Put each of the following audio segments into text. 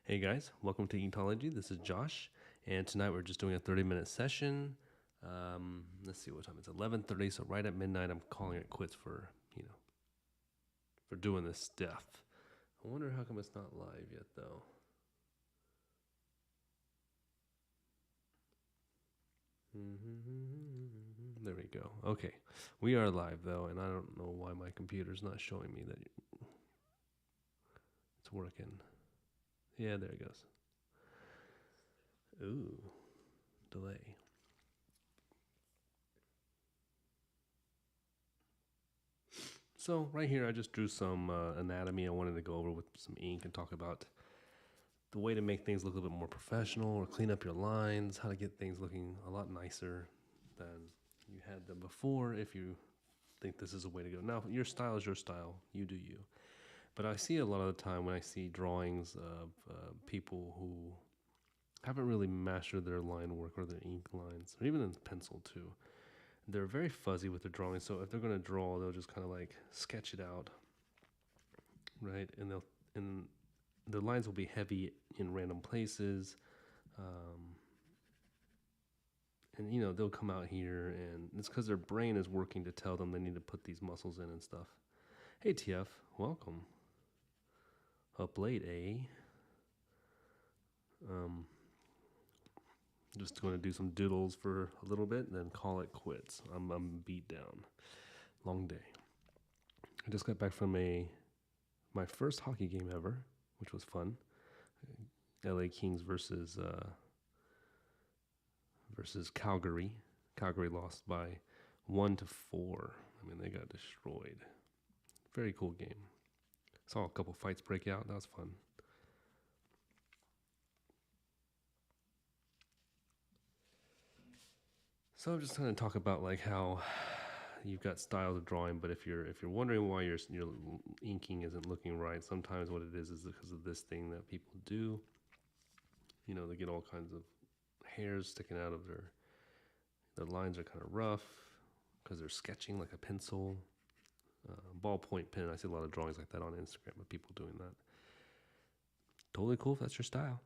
Hey guys, welcome to Ecology. This is Josh, and tonight we're just doing a 30-minute session. Let's see what time it's 11:30, so right at midnight. I'm calling it quits for for doing this stuff. I wonder how come it's not live yet though. There we go. Okay, we are live though, and I don't know why my computer's not showing me that it's working. Yeah, there it goes. Ooh, delay. So right here, I just drew some anatomy. I wanted to go over with some ink and talk about the way to make things look a little bit more professional or clean up your lines, how to get things looking a lot nicer than you had them before if you think this is a way to go. Now, your style is your style. You do you. But I see a lot of the time when I see drawings of people who haven't really mastered their line work or their ink lines, or even in pencil too. They're very fuzzy with their drawing. So if they're going to draw, they'll just kind of like sketch it out, right? And the lines will be heavy in random places. And they'll come out here, and it's because their brain is working to tell them they need to put these muscles in and stuff. Hey TF, welcome. Up late, eh? Just going to do some doodles for a little bit, and then call it quits. I'm beat down. Long day. I just got back from my first hockey game ever, which was fun. LA Kings versus Calgary. Calgary lost by 1-4. I mean, they got destroyed. Very cool game. Saw a couple fights break out. That was fun. So I'm just going to talk about like how you've got styles of drawing, but if you're wondering why your inking isn't looking right, sometimes what it is because of this thing that people do. They get all kinds of hairs sticking out of their lines are kind of rough because they're sketching like a pencil, ballpoint pen. I see a lot of drawings like that on Instagram of people doing that. Totally cool if that's your style.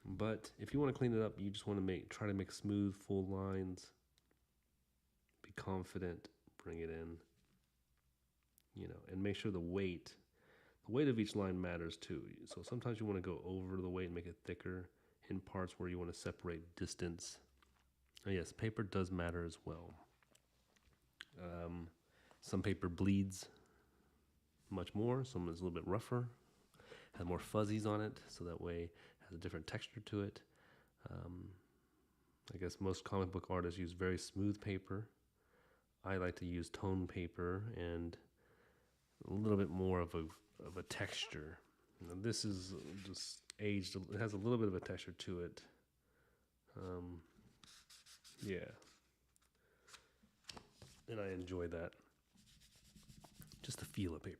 But if you want to clean it up, you just want to try to make smooth, full lines. Be confident, bring it in, and make sure the weight of each line matters too. So sometimes you want to go over the weight and make it thicker in parts where you want to separate distance. And yes, paper does matter as well. Some paper bleeds much more. Some is a little bit rougher, has more fuzzies on it, so that way it has a different texture to it. I guess most comic book artists use very smooth paper. I like to use tone paper and a little bit more of a texture. This is just aged. It has a little bit of a texture to it. Yeah. And I enjoy that. Just the feel of paper.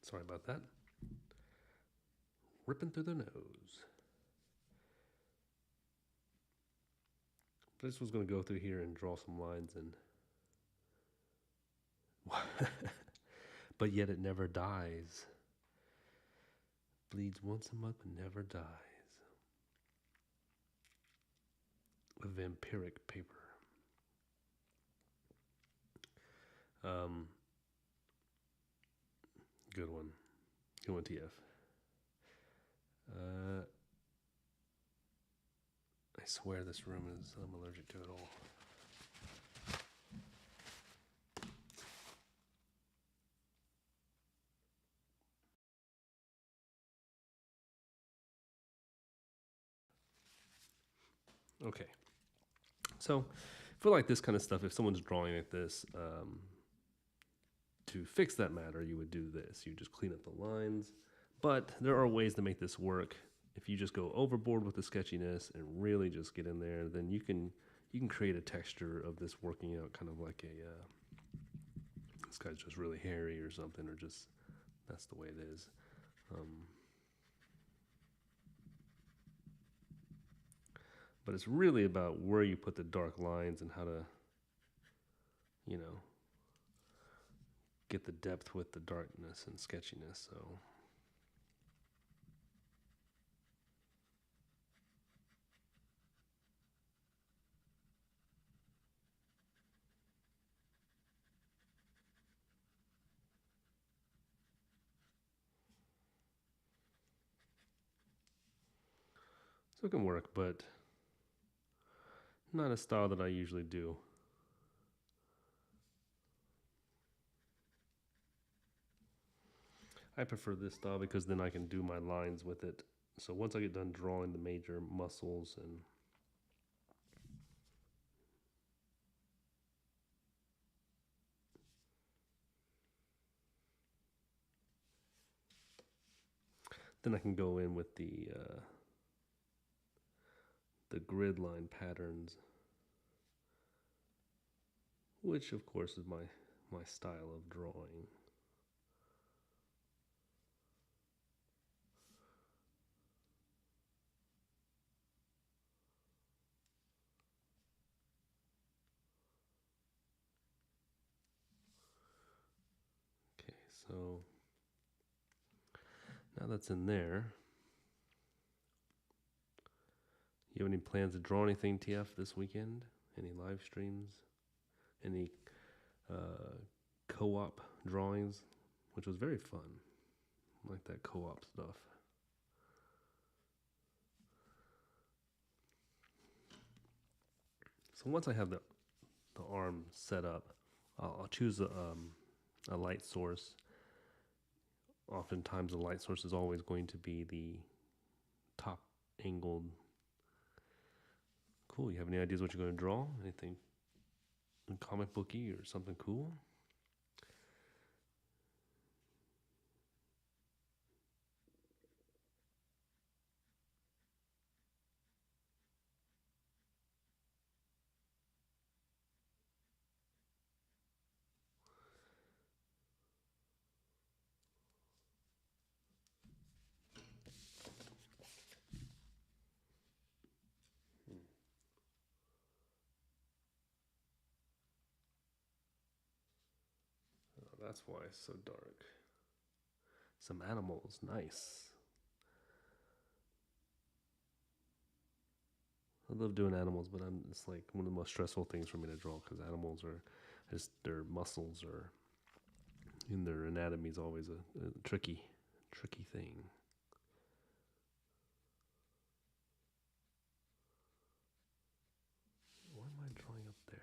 Sorry about that. Ripping through the nose. But this was going to go through here and draw some lines and but yet it never dies. Bleeds once a month but never dies. A vampiric paper. Good one. Good one, TF. I swear this room is, I'm allergic to it all. Okay. So, for like this kind of stuff, if someone's drawing like this, to fix that matter, you would do this. You just clean up the lines. But there are ways to make this work. If you just go overboard with the sketchiness and really just get in there, then you can create a texture of this working out kind of like this guy's just really hairy or something, or just that's the way it is. But it's really about where you put the dark lines and how to, get the depth with the darkness and sketchiness. So So it can work, but not a style that I usually do. I prefer this style because then I can do my lines with it. So once I get done drawing the major muscles and then I can go in with the grid line patterns, which of course is my style of drawing. Okay, so now that's in there. You have any plans to draw anything, TF, this weekend? Any live streams? Any co-op drawings, which was very fun. I like that co-op stuff. So once I have the arm set up, I'll choose a light source. Oftentimes the light source is always going to be the top angled. Cool. You have any ideas what you're going to draw? Anything comic booky or something cool? Oh, that's why it's so dark. Some animals, nice. I love doing animals, but it's like one of the most stressful things for me to draw because animals are just their muscles are in their anatomy is always a tricky thing. What am I drawing up there?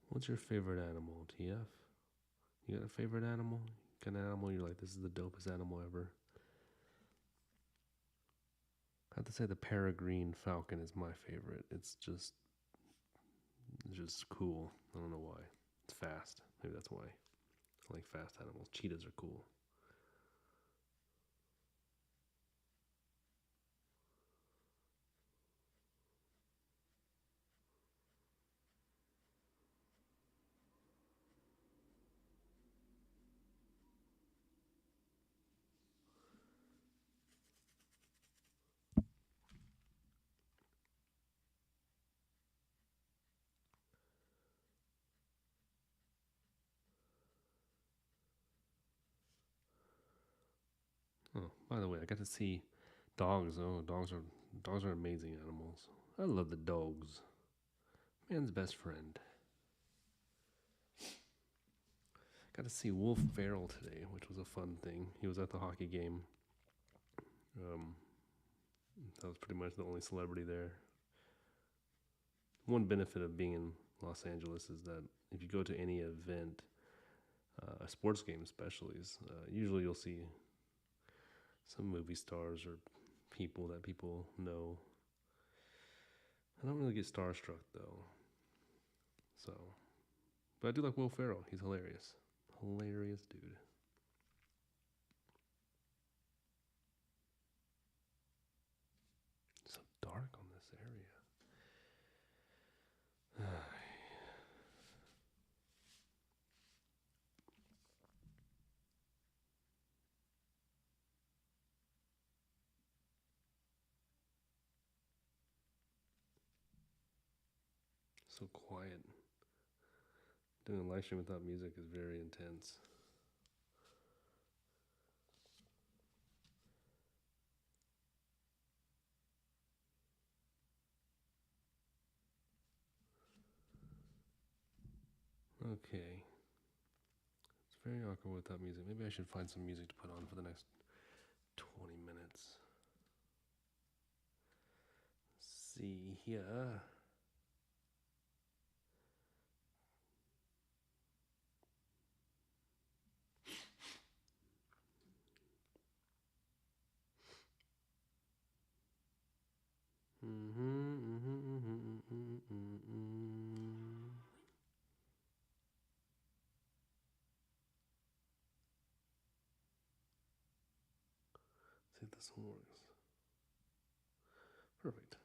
What's your favorite animal, TF? You got a favorite animal? Got an animal you're like, this is the dopest animal ever? I have to say the peregrine falcon is my favorite. It's just cool. I don't know why. It's fast. Maybe that's why. I like fast animals. Cheetahs are cool. Oh, by the way, I got to see dogs. Oh, dogs are amazing animals. I love the dogs. Man's best friend. Got to see Wolf Ferrell today, which was a fun thing. He was at the hockey game. That was pretty much the only celebrity there. One benefit of being in Los Angeles is that if you go to any event, a sports game especially, usually you'll see some movie stars or people that people know. I don't really get starstruck though. So, but I do like Will Ferrell. He's hilarious. Hilarious dude. So dark on this area. So quiet. Doing a live stream without music is very intense. Okay. Very awkward without music. Maybe I should find some music to put on for the next 20 minutes. Let's see here. See if this one works. Perfect.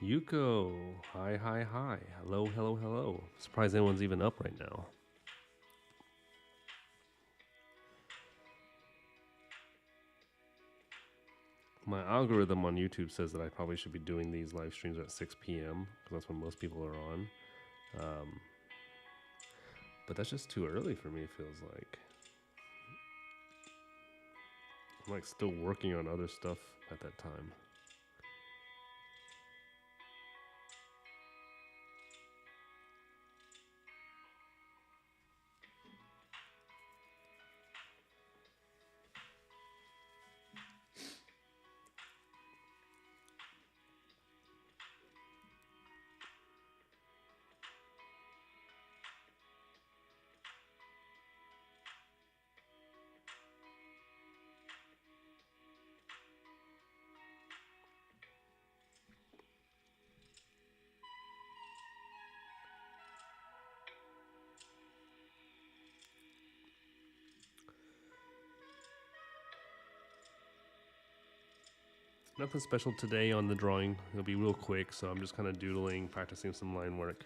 Yuko, hi, hi, hi. Hello, hello, hello. Surprised anyone's even up right now. My algorithm on YouTube says that I probably should be doing these live streams at 6 p.m. because that's when most people are on. But that's just too early for me, it feels like. I'm like still working on other stuff at that time. Nothing special today on the drawing. It'll be real quick, so I'm just kind of doodling, practicing some line work.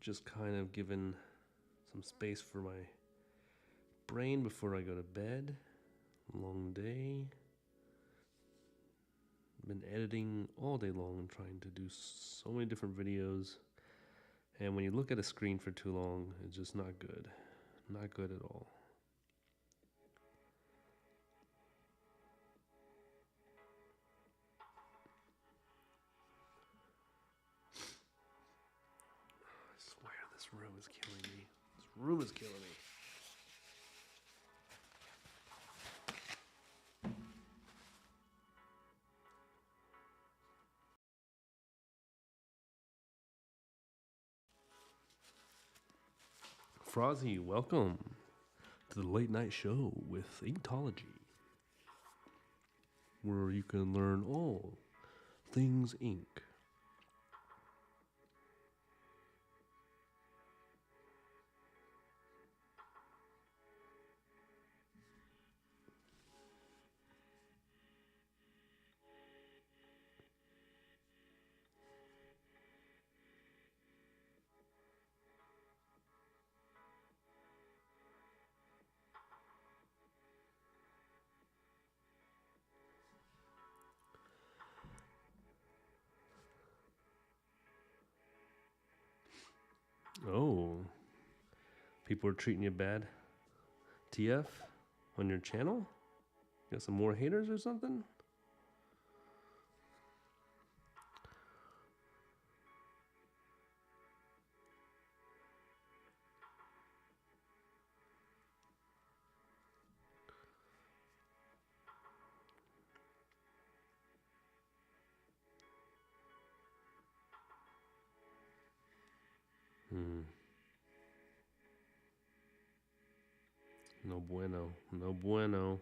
Just kind of giving some space for my brain before I go to bed. Long day. Been editing all day long and trying to do so many different videos. And when you look at a screen for too long, it's just not good. Not good at all. I swear this room is killing me. This room is killing me. Frozzy, welcome to the late night show with Inkology, where you can learn all things ink. Oh, people are treating you bad. TF on your channel? Got some more haters or something? No bueno. No bueno.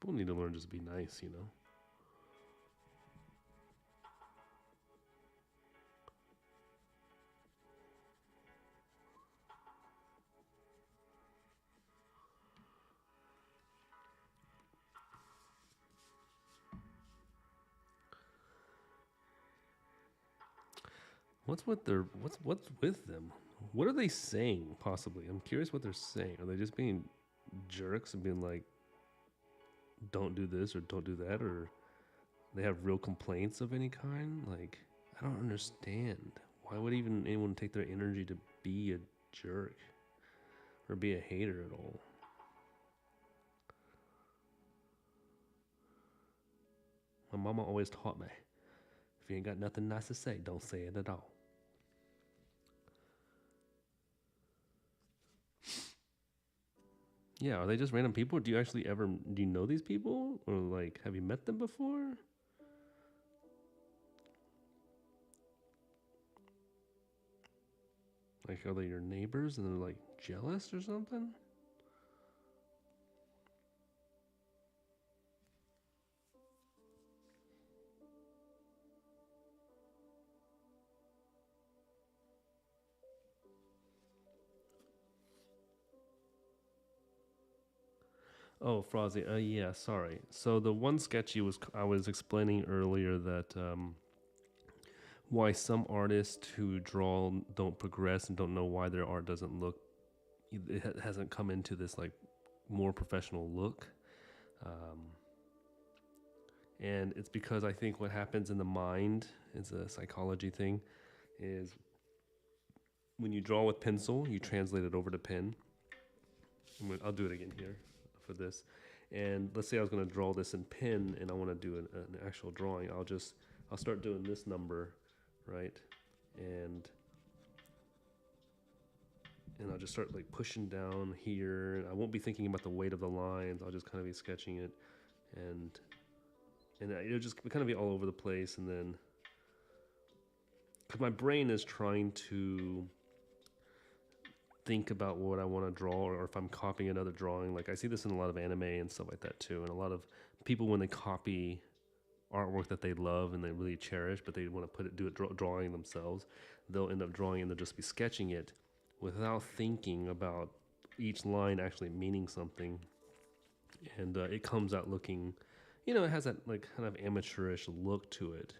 People need to learn just to be nice, you know. What's with them? What are they saying? Possibly, I'm curious what they're saying. Are they just being jerks and being like, "Don't do this" or "Don't do that," or they have real complaints of any kind? Like, I don't understand. Why would even anyone take their energy to be a jerk or be a hater at all? My mama always taught me, if you ain't got nothing nice to say, don't say it at all. Yeah, are they just random people? Do you know these people? Or like, have you met them before? Like, are they your neighbors and they're like jealous or something? Oh, Frozzy. Yeah, sorry. So the one sketch I was explaining earlier that why some artists who draw don't progress and don't know why their art doesn't look, hasn't come into this like more professional look. Um, and it's because I think what happens in the mind, is a psychology thing, is when you draw with pencil, you translate it over to pen. I'll do it again here for this. And let's say I was going to draw this in pen, and I want to do an actual drawing. I'll start doing this number, right, and I'll just start like pushing down here. And I won't be thinking about the weight of the lines. I'll just kind of be sketching it, and it'll just kind of be all over the place. And then, because my brain is trying to think about what I want to draw, or if I'm copying another drawing. Like I see this in a lot of anime and stuff like that too. And a lot of people, when they copy artwork that they love and they really cherish, but they want to drawing themselves, they'll end up drawing and they'll just be sketching it without thinking about each line actually meaning something. And it comes out looking, it has that like kind of amateurish look to it.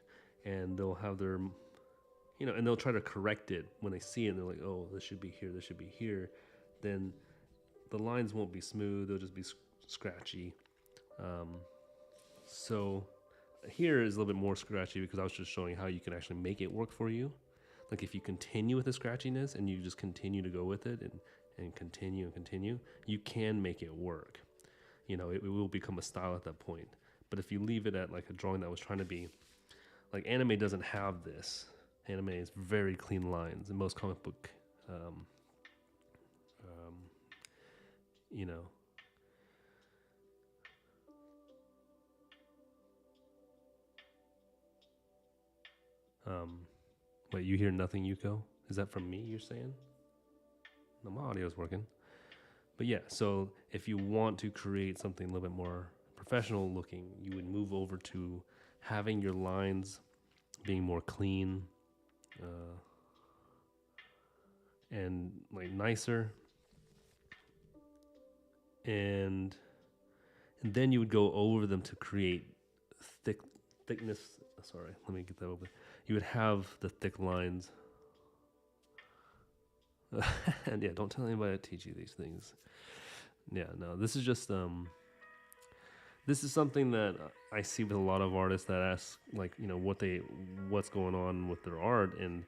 And they'll have their, and they'll try to correct it when they see it. And they're like, oh, this should be here, this should be here. Then the lines won't be smooth; they'll just be scratchy. So here is a little bit more scratchy because I was just showing how you can actually make it work for you. Like if you continue with the scratchiness and you just continue to go with it and continue, you can make it work. It will become a style at that point. But if you leave it at like a drawing that was trying to be, like anime doesn't have this. Anime is very clean lines, and most comic book, um, you know. Wait, you hear nothing, Yuko? Is that from me? You're saying? No, my audio's working. But yeah, so if you want to create something a little bit more professional looking, you would move over to having your lines being more clean, and like nicer, and then you would go over them to create thickness. Sorry, let me get that over. You would have the thick lines. And yeah, don't tell anybody I teach you these things. Yeah, no, this is just this is something that I see with a lot of artists that ask, like, what's going on with their art, and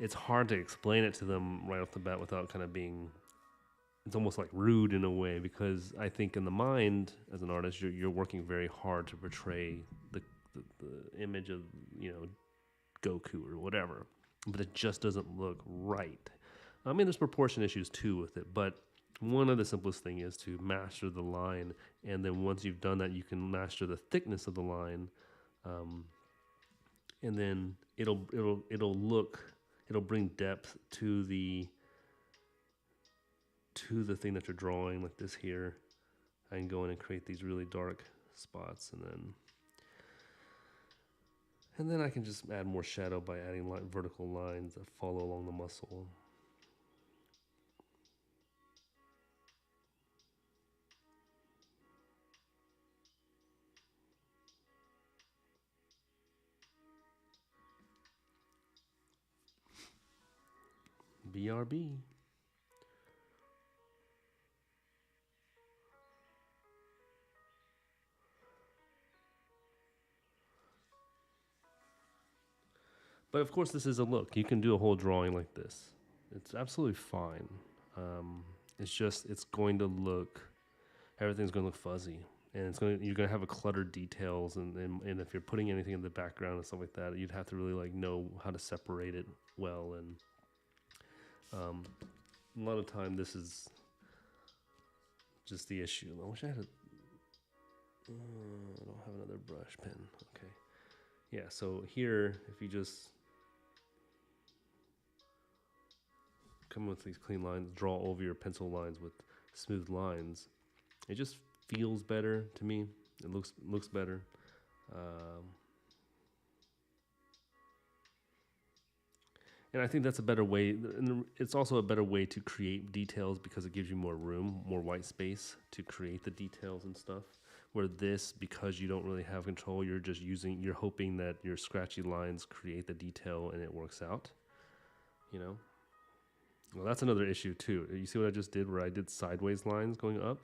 it's hard to explain it to them right off the bat without kind of being, it's almost like rude in a way, because I think in the mind as an artist, you're working very hard to portray the image of, Goku or whatever, but it just doesn't look right. I mean, there's proportion issues too with it, but one of the simplest thing is to master the line, and then once you've done that, you can master the thickness of the line, and then it'll bring depth to the thing that you're drawing, like this here. I can go in and create these really dark spots, and then I can just add more shadow by adding vertical lines that follow along the muscle. BRB. But of course, this is a look. You can do a whole drawing like this. It's absolutely fine. It's just it's going to look, everything's going to look fuzzy, and you're going to have a cluttered details, and if you're putting anything in the background and stuff like that, you'd have to really like know how to separate it well. And a lot of time, this is just the issue. I wish I had I don't have another brush pen. Okay. Yeah, so here, if you just come with these clean lines, draw over your pencil lines with smooth lines, it just feels better to me. It looks better. And I think that's a better way. And it's also a better way to create details because it gives you more room, more white space to create the details and stuff. Where this, because you don't really have control, you're hoping that your scratchy lines create the detail and it works out. You know? Well, that's another issue too. You see what I just did where I did sideways lines going up?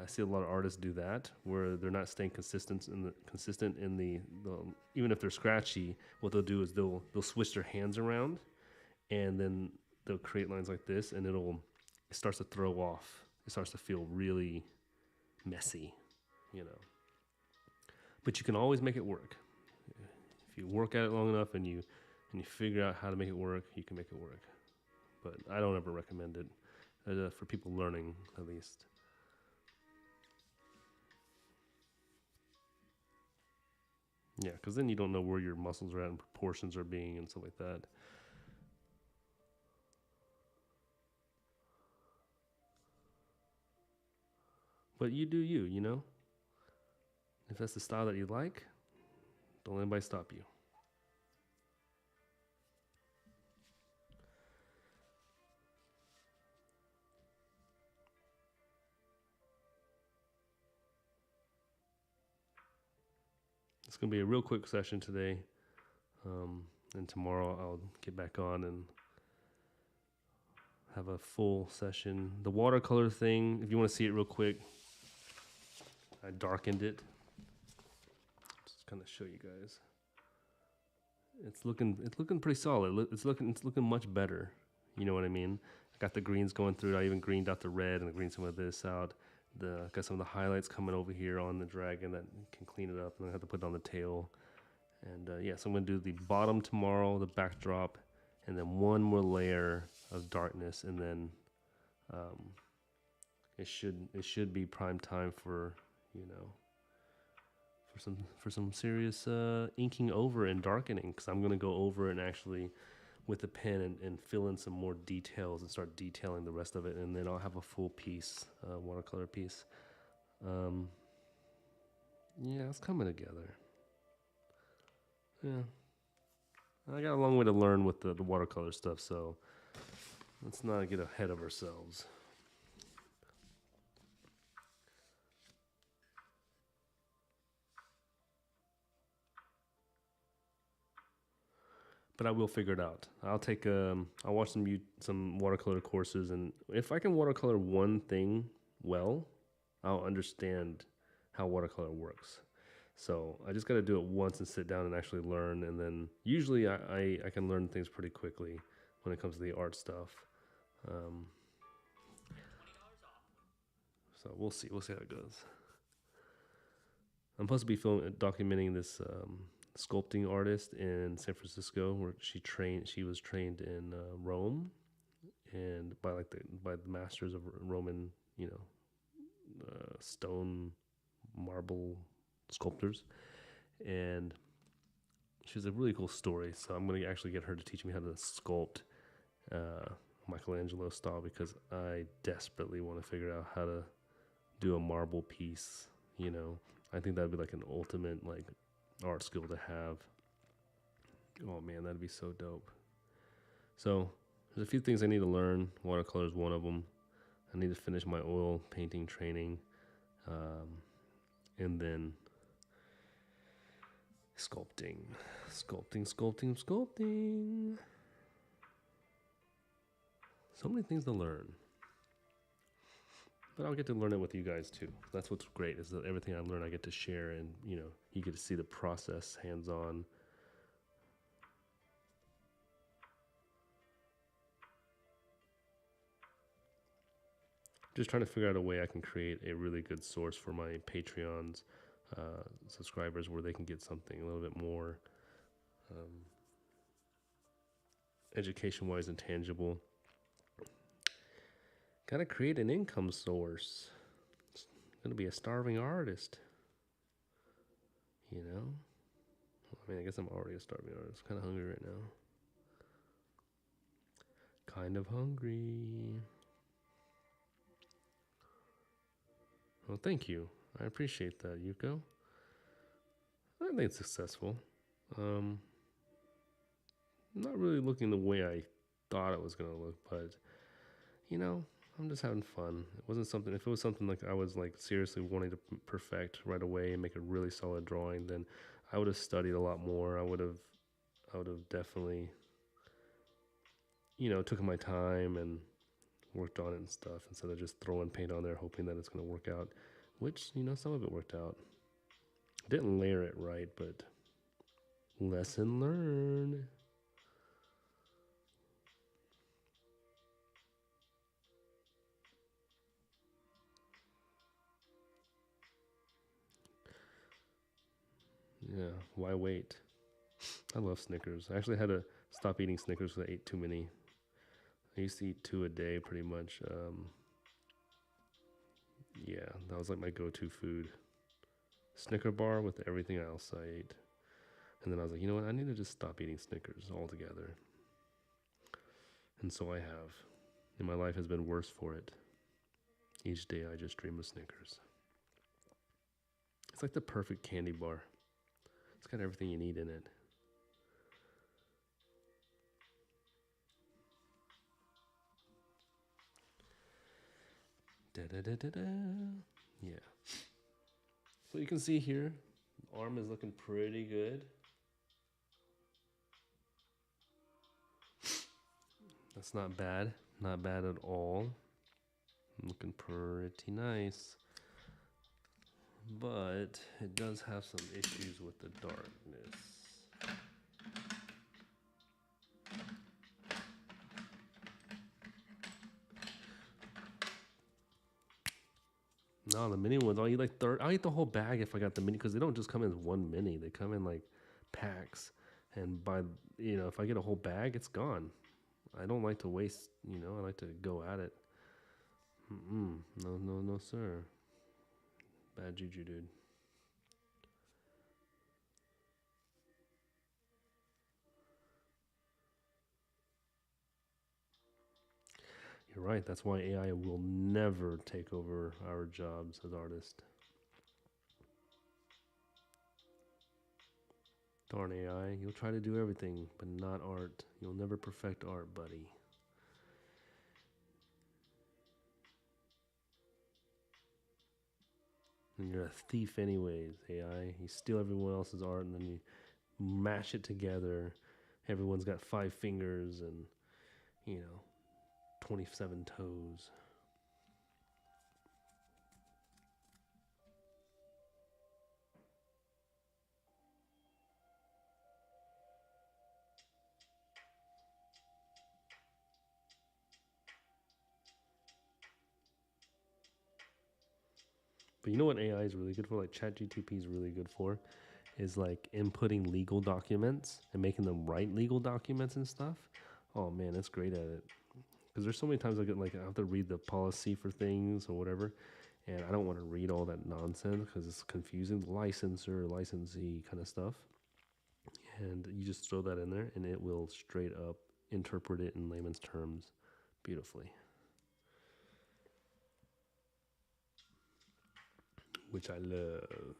I see a lot of artists do that where they're not staying consistent in the even if they're scratchy, what they'll do is they'll switch their hands around and then they'll create lines like this, and it starts to throw off. It starts to feel really messy, you know. But you can always make it work. If you work at it long enough and you figure out how to make it work, you can make it work. But I don't ever recommend it for people learning, at least. Yeah, because then you don't know where your muscles are at and proportions are being and stuff like that. But you do you, you know? If that's the style that you like, don't let anybody stop you. It's going to be a real quick session today. And tomorrow I'll get back on and have a full session. The watercolor thing, if you want to see it real quick, I darkened it. Just kind of show you guys. It's looking pretty solid. It's looking much better. You know what I mean? I got the greens going through it. I even greened out the red and greened some of this out. Got some of the highlights coming over here on the dragon that can clean it up, and I have to put it on the tail. And yeah, so I'm gonna do the bottom tomorrow, the backdrop, and then one more layer of darkness, and then it should be prime time for, you know, for some serious inking over and darkening, because I'm gonna go over and actually with the pen and fill in some more details and start detailing the rest of it, and then I'll have a full piece, watercolor piece. Yeah, it's coming together. Yeah, I got a long way to learn with the watercolor stuff, so let's not get ahead of ourselves. But I will figure it out. I'll watch some watercolor courses, and if I can watercolor one thing well, I'll understand how watercolor works. So I just got to do it once and sit down and actually learn, and then usually I can learn things pretty quickly when it comes to the art stuff. So we'll see how it goes. I'm supposed to be documenting this sculpting artist in San Francisco, where she was trained in Rome, and by the masters of Roman, you know, stone, marble sculptors, and she has a really cool story. So I'm going to actually get her to teach me how to sculpt Michelangelo style, because I desperately want to figure out how to do a marble piece, you know. I think that'd be like an ultimate like art skill to have. Oh man, that'd be so dope. So there's a few things I need to learn. Watercolor is one of them. I need to finish my oil painting training, and then sculpting. So many things to learn. But I'll get to learn it with you guys too. That's what's great, is that everything I learn I get to share, and you know, you get to see the process hands-on. Just trying to figure out a way I can create a really good source for my Patreons subscribers, where they can get something a little bit more education-wise and tangible. Gotta create an income source. It's gonna be a starving artist, you know. I mean, I guess I'm already a starving artist. Kind of hungry right now. Kind of hungry. Well, thank you. I appreciate that, Yuko. I think it's successful. Not really looking the way I thought it was gonna look, but you know, I'm just having fun. It wasn't something. If it was something like I was like seriously wanting to perfect right away and make a really solid drawing, then I would have studied a lot more. I would have definitely, you know, took my time and worked on it and stuff, instead of just throwing paint on there hoping that it's going to work out, which, you know, some of it worked out. Didn't layer it right, but lesson learned. Yeah, why wait? I love Snickers. I actually had to stop eating Snickers because I ate too many. I used to eat 2 a day pretty much. Yeah, that was like my go-to food. Snicker bar with everything else I ate. And then I was like, you know what? I need to just stop eating Snickers altogether. And so I have. And my life has been worse for it. Each day I just dream of Snickers. It's like the perfect candy bar. It's got everything you need in it. Da-da-da-da-da. Yeah. So you can see here, the arm is looking pretty good. That's not bad. Not bad at all. Looking pretty nice. But it does have some issues with the darkness. No, the mini ones, I'll eat like I'll eat the whole bag if I got the mini, because they don't just come in one mini. They come in like packs. And by, you know, if I get a whole bag, it's gone. I don't like to waste, you know, I like to go at it. No, sir. Bad juju, dude. You're right. That's why AI will never take over our jobs as artists. Darn AI. You'll try to do everything, but not art. You'll never perfect art, buddy. And you're a thief anyways, AI. You steal everyone else's art and then you mash it together. Everyone's got 5 fingers and, you know, 27 toes. But you know what AI is really good for? Like ChatGTP is really good for, is like inputting legal documents and making them write legal documents and stuff. Oh man, it's great at it. Because there's so many times I have to read the policy for things or whatever, and I don't want to read all that nonsense because it's confusing, the licensor, licensee kind of stuff. And you just throw that in there, and it will straight up interpret it in layman's terms beautifully. which I love.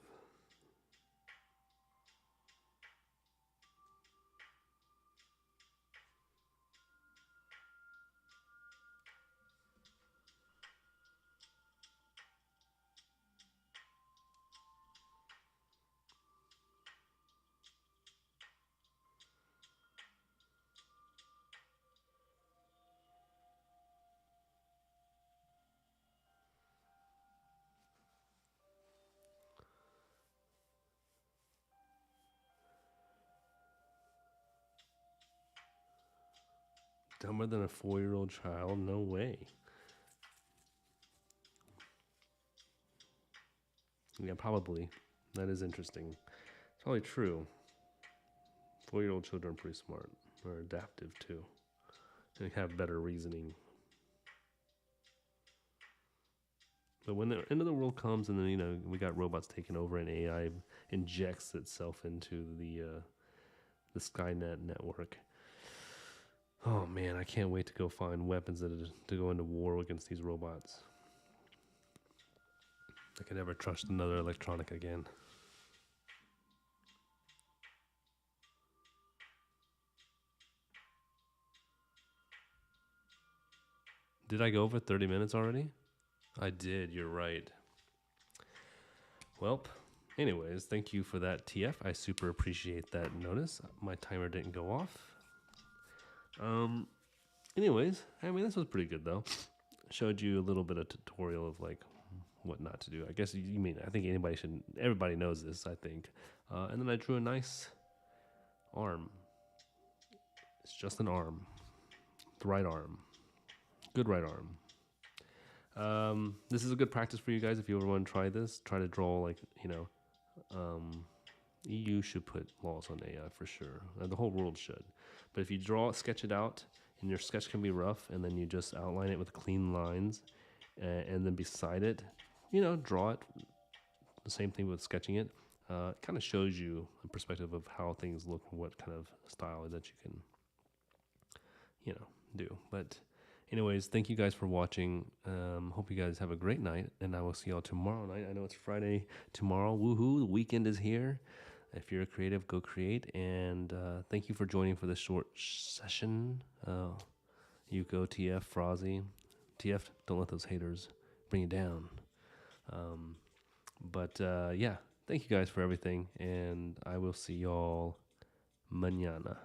Dumber than a 4-year-old child? No way. Yeah, probably. That is interesting. It's probably true. 4-year-old children are pretty smart. Or adaptive, too. They have better reasoning. But when the end of the world comes and then, we got robots taking over and AI injects itself into the Skynet network. Oh man, I can't wait to go find weapons to go into war against these robots. I can never trust another electronic again. Did I go over 30 minutes already? I did, you're right. Well, anyways, thank you for that, TF. I super appreciate that notice. My timer didn't go off. Anyways, I mean, this was pretty good, though. Showed you a little bit of tutorial of, like, what not to do. I guess you mean, I think everybody knows this, I think. And then I drew a nice arm. It's just an arm. The right arm. Good right arm. This is a good practice for you guys if you ever want to try this. Try to draw, like, EU should put laws on AI for sure. The whole world should. But if you sketch it out, and your sketch can be rough, and then you just outline it with clean lines, and then beside it, draw it. The same thing with sketching it. It kind of shows you a perspective of how things look and what kind of style that you can, do. But anyways, thank you guys for watching. Hope you guys have a great night, and I will see y'all tomorrow night. I know it's Friday tomorrow. Woohoo! The weekend is here. If you're a creative, go create. And thank you for joining for this short session. Yuko, TF, Frozzy. TF, don't let those haters bring you down. But yeah, thank you guys for everything. And I will see y'all mañana.